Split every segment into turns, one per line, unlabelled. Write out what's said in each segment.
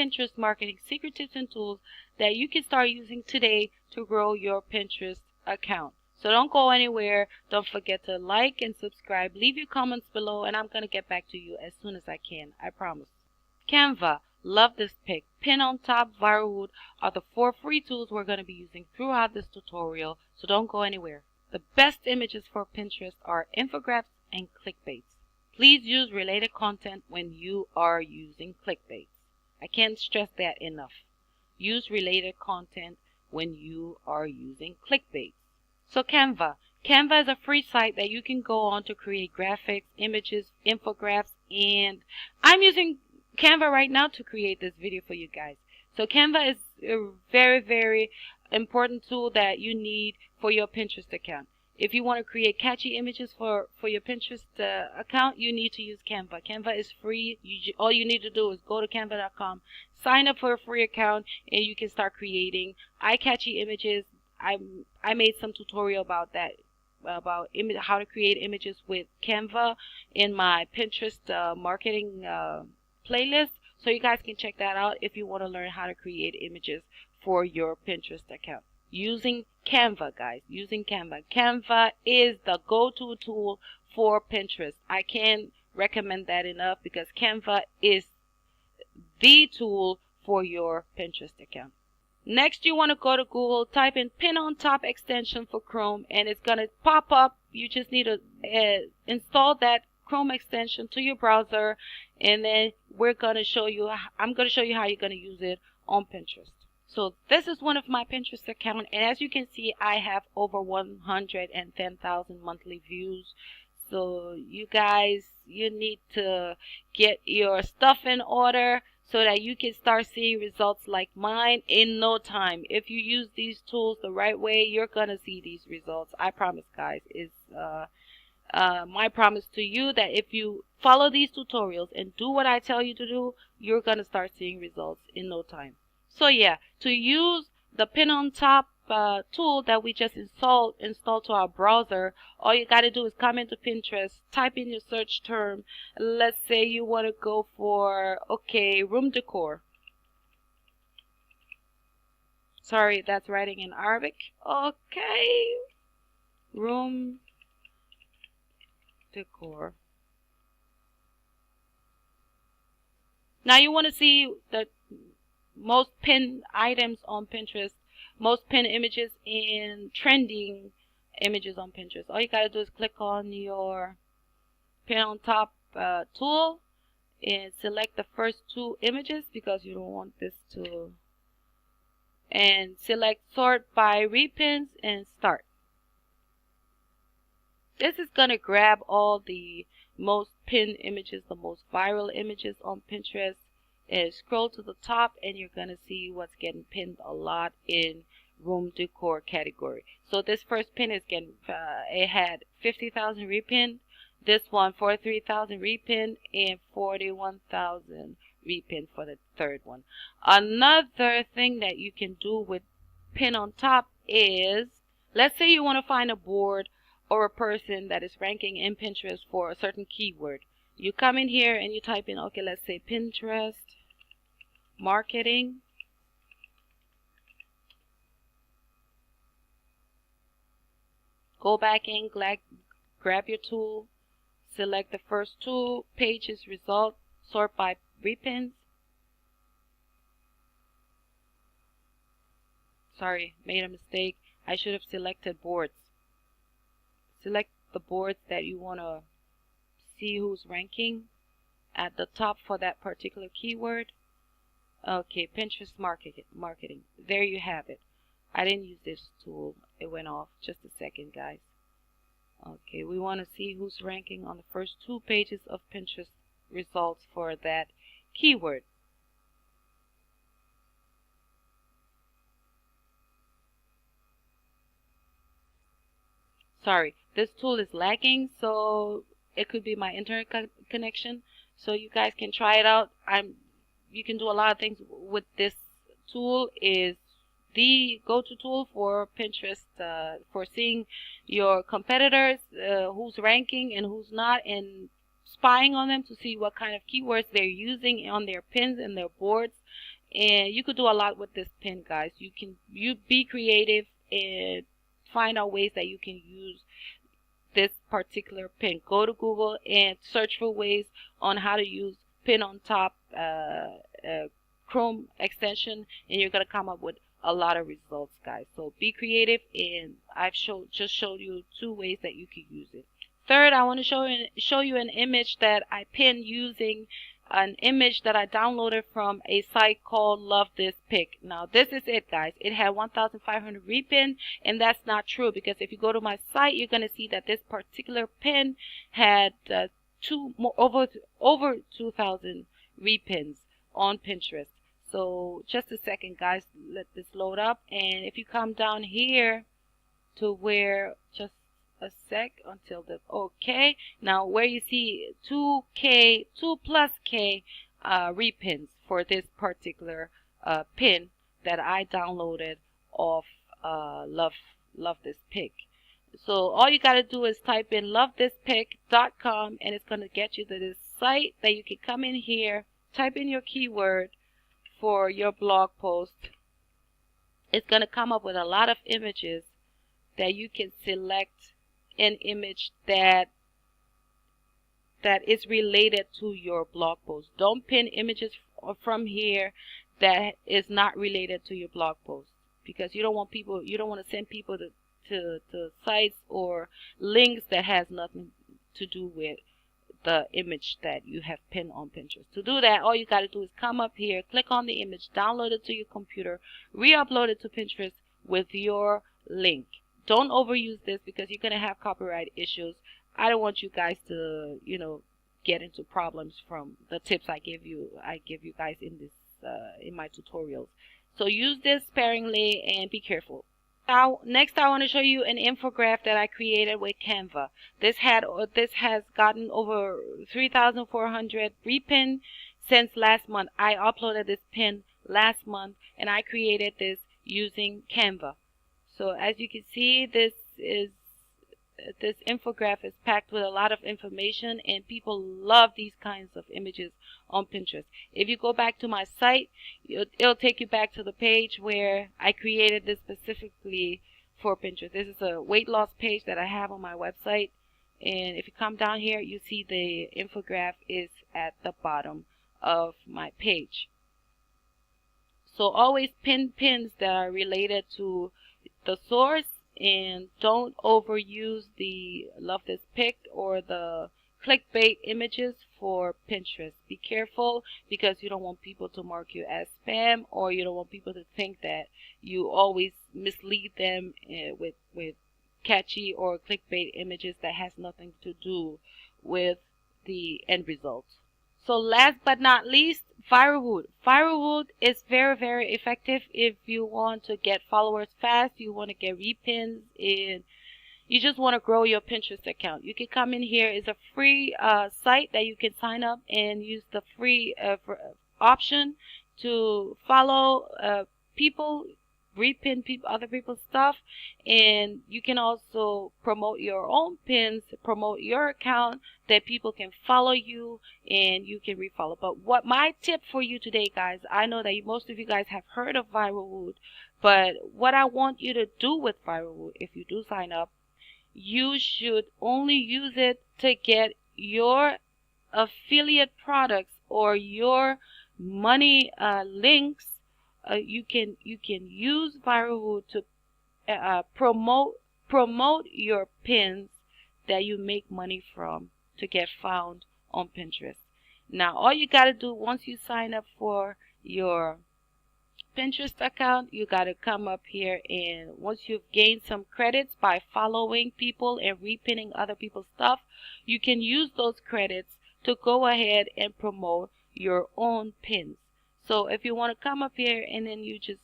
Pinterest marketing secret tips and tools that you can start using today to grow your Pinterest account. So don't go anywhere. Don't forget to like and subscribe. Leave your comments below and I'm going to get back to you as soon as I can. I promise. Canva. Love this pick. Pin on top, viral wood are the 4 free tools we're going to be using throughout this tutorial. So don't go anywhere. The best images for Pinterest are infographics and clickbaits. Please use related content when you are using clickbaits. I can't stress that enough. Use related content when you are using clickbaits. So Canva. Canva is a free site that you can go on to create graphics, images, infographics, and I'm using Canva right now to create this video for you guys. So Canva is a very, very important tool that you need for your Pinterest account. If you want to create catchy images for your Pinterest account, you need to use Canva. Canva is free. All you need to do is go to canva.com, sign up for a free account, and you can start creating eye-catchy images. I made some tutorial about that, about how to create images with Canva in my Pinterest marketing playlist. So you guys can check that out if you want to learn how to create images for your Pinterest account. Using Canva, guys. Using Canva. Canva is the go-to tool for Pinterest. I can't recommend that enough because Canva is the tool for your Pinterest account. Next, you want to go to Google, type in pin on top extension for Chrome, and it's going to pop up. You just need to install that Chrome extension to your browser, and then I'm going to show you how you're going to use it on Pinterest. So this is one of my Pinterest accounts, and as you can see, I have over 110,000 monthly views. So you guys, you need to get your stuff in order so that you can start seeing results like mine in no time. If you use these tools the right way, you're going to see these results. I promise, guys. It's my promise to you that if you follow these tutorials and do what I tell you to do, you're going to start seeing results in no time. So yeah, to use the pin on top tool that we just installed to our browser, all you got to do is come into Pinterest, type in your search term. Let's say you want to go for, okay, room decor. Sorry, that's writing in Arabic. Okay, room decor. Now you want to see the most pinned items on Pinterest, most pinned images and trending images on Pinterest. All you gotta do is click on your pin on top tool and select the first 2 images because you don't want this to, and select sort by repins and start. This is gonna grab all the most pinned images, the most viral images on Pinterest, and scroll to the top and you're going to see what's getting pinned a lot in room decor category. So this first pin is getting it had 50,000 repinned, this one 43,000 repinned, and 41,000 repinned for the third one. Another thing that you can do with pin on top is, let's say you want to find a board or a person that is ranking in Pinterest for a certain keyword. You come in here and you type in, okay, let's say Pinterest marketing. Go back in, grab your tool, select the first 2 pages result, sort by repins. Sorry, made a mistake. I should have selected boards. Select the boards that you want to see who's ranking at the top for that particular keyword. Okay, Pinterest marketing. There you have it. I didn't use this tool. It went off. Just a second, guys. Okay, we want to see who's ranking on the first 2 pages of Pinterest results for that keyword. Sorry, this tool is lagging, so it could be my internet connection. So you guys can try it out. You can do a lot of things with this tool. Is the go-to tool for Pinterest for seeing your competitors, who's ranking and who's not, and spying on them to see what kind of keywords they're using on their pins and their boards. And you could do a lot with this pin, guys. You be creative and find out ways that you can use this particular pin. Go to Google and search for ways on how to use pin on top Chrome extension, and you're gonna come up with a lot of results, guys. So be creative, and I've just showed you 2 ways that you can use it. Third, I want to show you an image that I pinned using an image that I downloaded from a site called Love This Pic. Now this is it, guys. It had 1,500 repin, and that's not true, because if you go to my site, you're going to see that this particular pin had over 2,000 repins on Pinterest. So just a second, guys, let this load up. And if you come down here to where, just a sec until the okay, now where you see 2K 2+K repins for this particular pin that I downloaded off Love This Pic. So all you got to do is type in lovethispic.com, and it's going to get you to this site that you can come in here, type in your keyword for your blog post. It's going to come up with a lot of images that you can select an image that is related to your blog post. Don't pin images from here that is not related to your blog post, because you don't want to send people to sites or links that has nothing to do with the image that you have pinned on Pinterest. To do that, all you got to do is come up here, click on the image, download it to your computer, re-upload it to Pinterest with your link. Don't overuse this, because you're going to have copyright issues. I don't want you guys to, get into problems from the tips I give you guys in this in my tutorials. So use this sparingly and be careful. Now, next I want to show you an infographic that I created with Canva. This has gotten over 3,400 repin since last month. I uploaded this pin last month, and I created this using Canva. So as you can see, this infographic is packed with a lot of information, and people love these kinds of images on Pinterest. If you go back to my site, it'll take you back to the page where I created this specifically for Pinterest. This is a weight loss page that I have on my website, and if you come down here, you see the infographic is at the bottom of my page. So always pin pins that are related to the source, and don't overuse the Love This Pic or the clickbait images for Pinterest. Be careful, because you don't want people to mark you as spam, or you don't want people to think that you always mislead them with catchy or clickbait images that has nothing to do with the end result. So last but not least, Viral. Viral is very, very effective if you want to get followers fast, you want to get repins, and you just want to grow your Pinterest account. You can come in here. It's a free site that you can sign up and use the free option to follow people, repin other people's stuff, and you can also promote your own pins, promote your account, that people can follow you and you can refollow. But what my tip for you today, guys, I know that most of you guys have heard of Viral, but what I want you to do with Viral, if you do sign up, you should only use it to get your affiliate products or your money links. You can use Viral to promote your pins that you make money from to get found on Pinterest. Now all you gotta do once you sign up for your Pinterest account, you gotta come up here, and once you've gained some credits by following people and repinning other people's stuff, you can use those credits to go ahead and promote your own pins. So if you want to come up here and then you just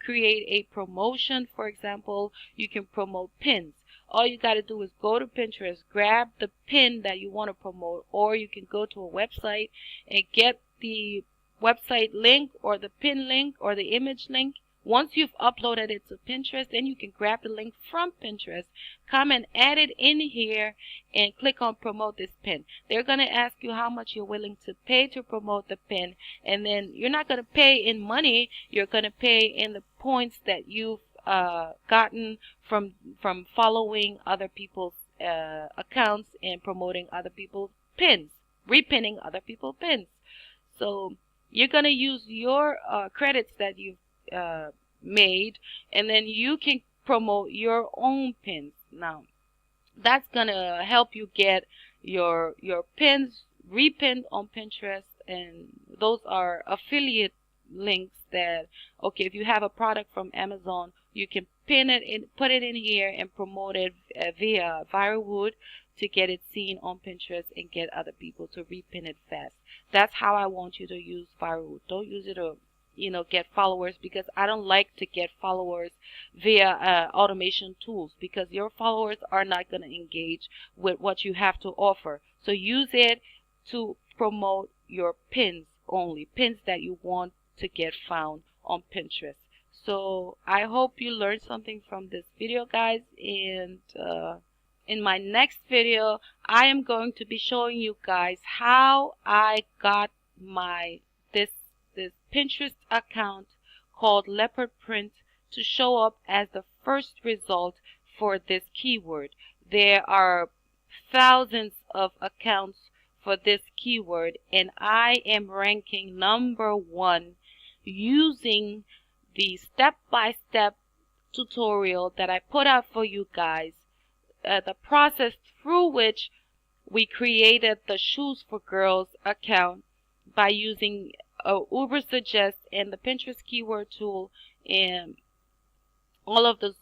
create a promotion, for example, you can promote pins. All you got to do is go to Pinterest, grab the pin that you want to promote, or you can go to a website and get the website link or the pin link or the image link Once you've uploaded it to Pinterest, then you can grab the link from Pinterest, come and add it in here, and click on promote this pin. They're going to ask you how much you're willing to pay to promote the pin, and then you're not going to pay in money, you're going to pay in the points that you've gotten from following other people's accounts and promoting other people's pins, repinning other people's pins. So you're going to use your credits that you've made, and then you can promote your own pins. Now that's going to help you get your pins repinned on Pinterest, and those are affiliate links that, okay, if you have a product from Amazon, you can pin it in, put it in here and promote it via Firewood to get it seen on Pinterest and get other people to repin it fast. That's how I want you to use Firewood. Don't use it to, you know, get followers, because I don't like to get followers via automation tools, because your followers are not going to engage with what you have to offer. So use it to promote your pins only, pins that you want to get found on Pinterest. So I hope you learned something from this video, guys, and in my next video I am going to be showing you guys how I got my this Pinterest account called Leopard Print to show up as the first result for this keyword. There are thousands of accounts for this keyword, and I am ranking #1 using the step-by-step tutorial that I put out for you guys, the process through which we created the Shoes for Girls account by using Uber Suggest and the Pinterest keyword tool, and all of those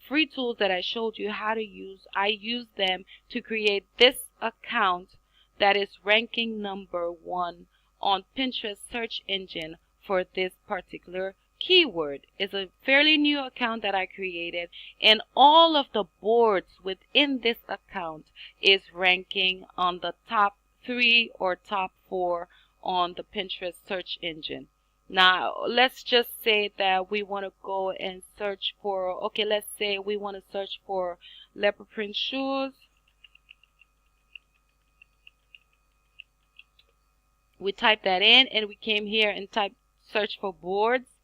free tools that I showed you how to use. I used them to create this account that is ranking #1 on Pinterest search engine for this particular keyword. It's a fairly new account that I created, and all of the boards within this account is ranking on the top 3 or top 4 on the Pinterest search engine. Now let's just say that we want to go and search for, okay, let's say we want to search for leopard print shoes. We type that in and we came here and type search for boards.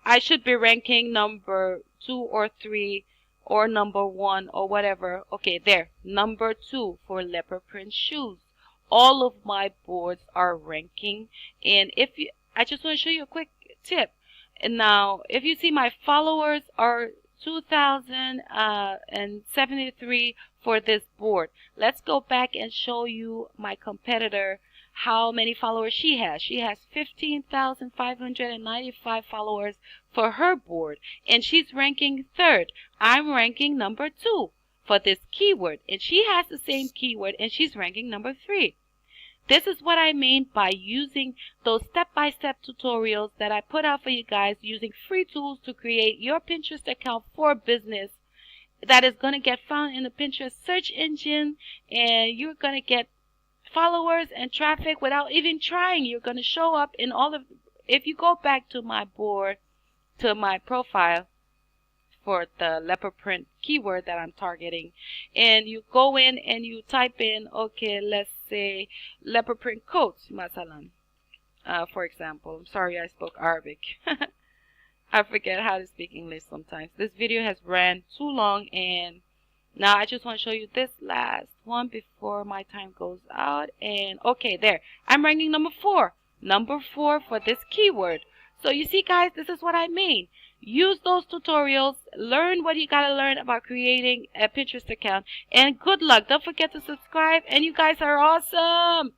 I should be ranking #2 or 3 or #1 or whatever. Okay, there, #2 for leopard print shoes. All of my boards are ranking, and if you, I just want to show you a quick tip. And now, if you see, my followers are 2,073 for this board. Let's go back and show you my competitor how many followers she has. She has 15,595 followers for her board, and she's ranking 3rd. I'm ranking #2 for this keyword, and she has the same keyword and she's ranking #3. This is what I mean by using those step-by-step tutorials that I put out for you guys, using free tools to create your Pinterest account for business that is going to get found in the Pinterest search engine, and you're going to get followers and traffic without even trying. You're going to show up in all of, if you go back to my board, to my profile for the leopard print keyword that I'm targeting, and you go in and you type in, okay, let's say leopard print coats, masalan, for example. I'm sorry I spoke Arabic. I forget how to speak English sometimes. This video has ran too long, and now I just want to show you this last one before my time goes out. And okay, there, I'm ranking #4 for this keyword. So you see, guys, this is what I mean. Use those tutorials, learn what you gotta learn about creating a Pinterest account, and good luck. Don't forget to subscribe, and you guys are awesome.